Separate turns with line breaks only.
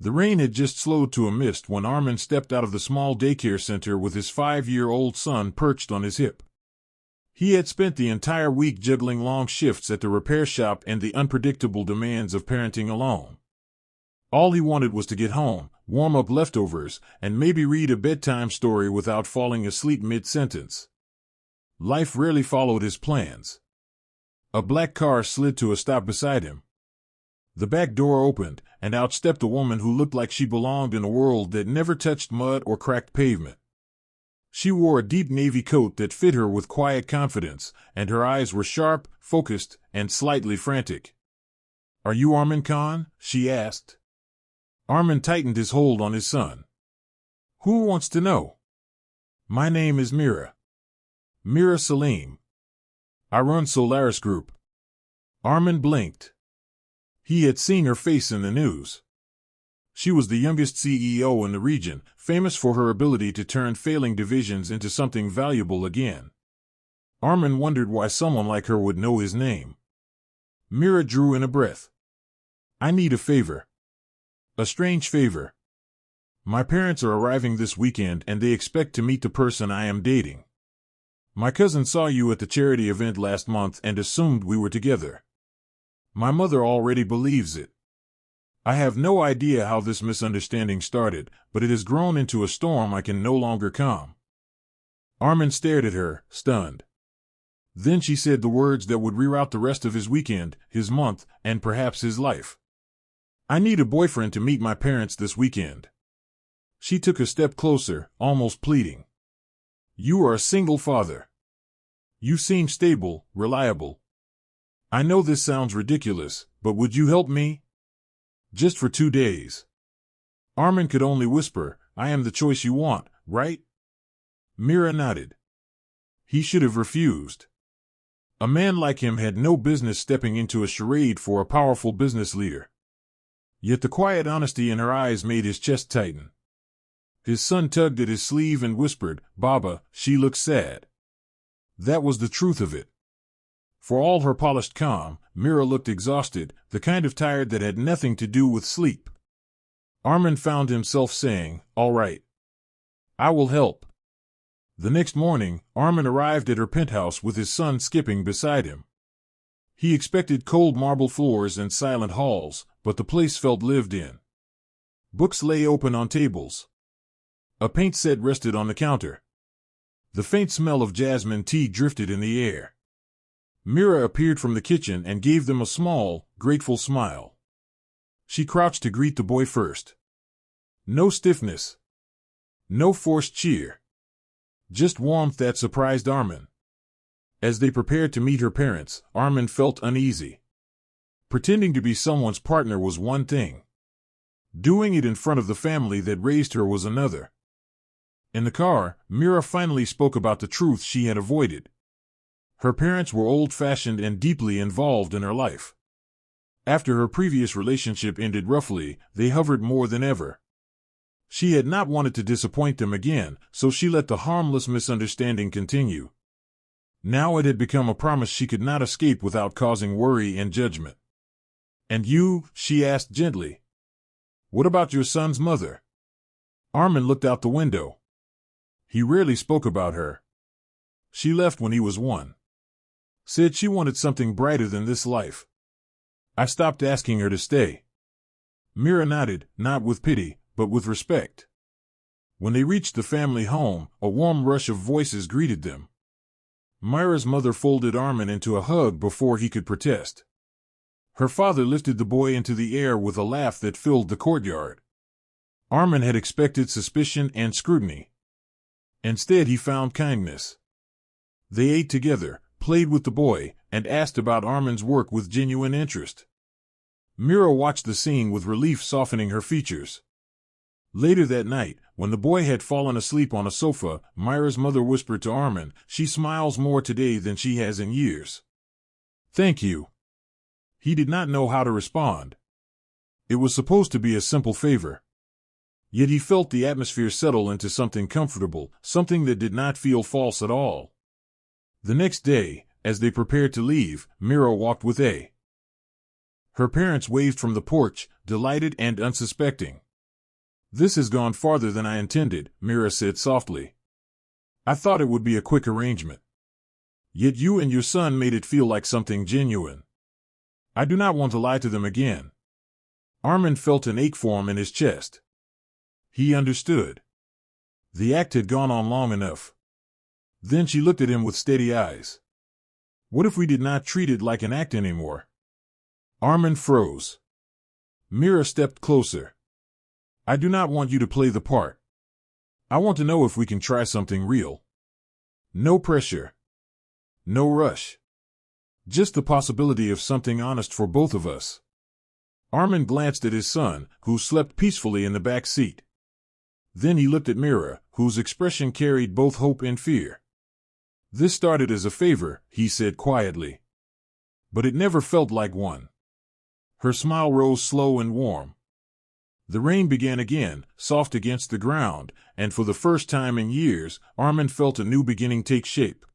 The rain had just slowed to a mist when Armin stepped out of the small daycare center with his 5-year-old son perched on his hip. He had spent the entire week juggling long shifts at the repair shop and the unpredictable demands of parenting alone. All he wanted was to get home, warm up leftovers, and maybe read a bedtime story without falling asleep mid-sentence. Life rarely followed his plans. A black car slid to a stop beside him. The back door opened, and out stepped a woman who looked like she belonged in a world that never touched mud or cracked pavement. She wore a deep navy coat that fit her with quiet confidence, and her eyes were sharp, focused, and slightly frantic. "Are you Armin Khan?" she asked. Armin tightened his hold on his son. "Who wants to know?" "My name is Mira. Mira Salim. I run Solaris Group." Armin blinked. He had seen her face in the news. She was the youngest CEO in the region, famous for her ability to turn failing divisions into something valuable again. Armin wondered why someone like her would know his name. Mira drew in a breath. "I need a favor. A strange favor. My parents are arriving this weekend and they expect to meet the person I am dating. My cousin saw you at the charity event last month and assumed we were together. My mother already believes it. I have no idea how this misunderstanding started, but it has grown into a storm I can no longer calm." Armin stared at her, stunned. Then she said the words that would reroute the rest of his weekend, his month, and perhaps his life. "I need a boyfriend to meet my parents this weekend." She took a step closer, almost pleading. "You are a single father. You seem stable, reliable. I know this sounds ridiculous, but would you help me? Just for 2 days." Armin could only whisper, "I am the choice you want, right?" Mira nodded. He should have refused. A man like him had no business stepping into a charade for a powerful business leader. Yet the quiet honesty in her eyes made his chest tighten. His son tugged at his sleeve and whispered, "Baba, she looks sad." That was the truth of it. For all her polished calm, Mira looked exhausted, the kind of tired that had nothing to do with sleep. Armin found himself saying, "All right. I will help." The next morning, Armin arrived at her penthouse with his son skipping beside him. He expected cold marble floors and silent halls, but the place felt lived in. Books lay open on tables. A paint set rested on the counter. The faint smell of jasmine tea drifted in the air. Mira appeared from the kitchen and gave them a small, grateful smile. She crouched to greet the boy first. No stiffness. No forced cheer. Just warmth that surprised Armin. As they prepared to meet her parents, Armin felt uneasy. Pretending to be someone's partner was one thing. Doing it in front of the family that raised her was another. In the car, Mira finally spoke about the truth she had avoided. Her parents were old-fashioned and deeply involved in her life. After her previous relationship ended roughly, they hovered more than ever. She had not wanted to disappoint them again, so she let the harmless misunderstanding continue. Now it had become a promise she could not escape without causing worry and judgment. "And you?" she asked gently. "What about your son's mother?" Armin looked out the window. He rarely spoke about her. She left when he was 1. Said she wanted something brighter than this life. I stopped asking her to stay. Mira nodded, not with pity, but with respect. When they reached the family home, a warm rush of voices greeted them. Myra's mother folded Armin into a hug before he could protest. Her father lifted the boy into the air with a laugh that filled the courtyard. Armin had expected suspicion and scrutiny. Instead, he found kindness. They ate together, played with the boy, and asked about Armin's work with genuine interest. Mira watched the scene with relief softening her features. Later that night, when the boy had fallen asleep on a sofa, Myra's mother whispered to Armin, "She smiles more today than she has in years." "Thank you." He did not know how to respond. It was supposed to be a simple favor. Yet he felt the atmosphere settle into something comfortable, something that did not feel false at all. The next day, as they prepared to leave, Mira walked with A. Her parents waved from the porch, delighted and unsuspecting. This has gone farther than I intended, Mira said softly. I thought it would be a quick arrangement. Yet you and your son made it feel like something genuine. I do not want to lie to them again. Armin felt an ache form in his chest. He understood. The act had gone on long enough. Then she looked at him with steady eyes. What if we did not treat it like an act anymore? Armin froze. Mira stepped closer. I do not want you to play the part. I want to know if we can try something real. No pressure. No rush. Just the possibility of something honest for both of us. Armin glanced at his son, who slept peacefully in the back seat. Then he looked at Mira, whose expression carried both hope and fear. This started as a favor, he said quietly. But it never felt like one. Her smile rose slow and warm. The rain began again, soft against the ground, and for the first time in years, Armin felt a new beginning take shape.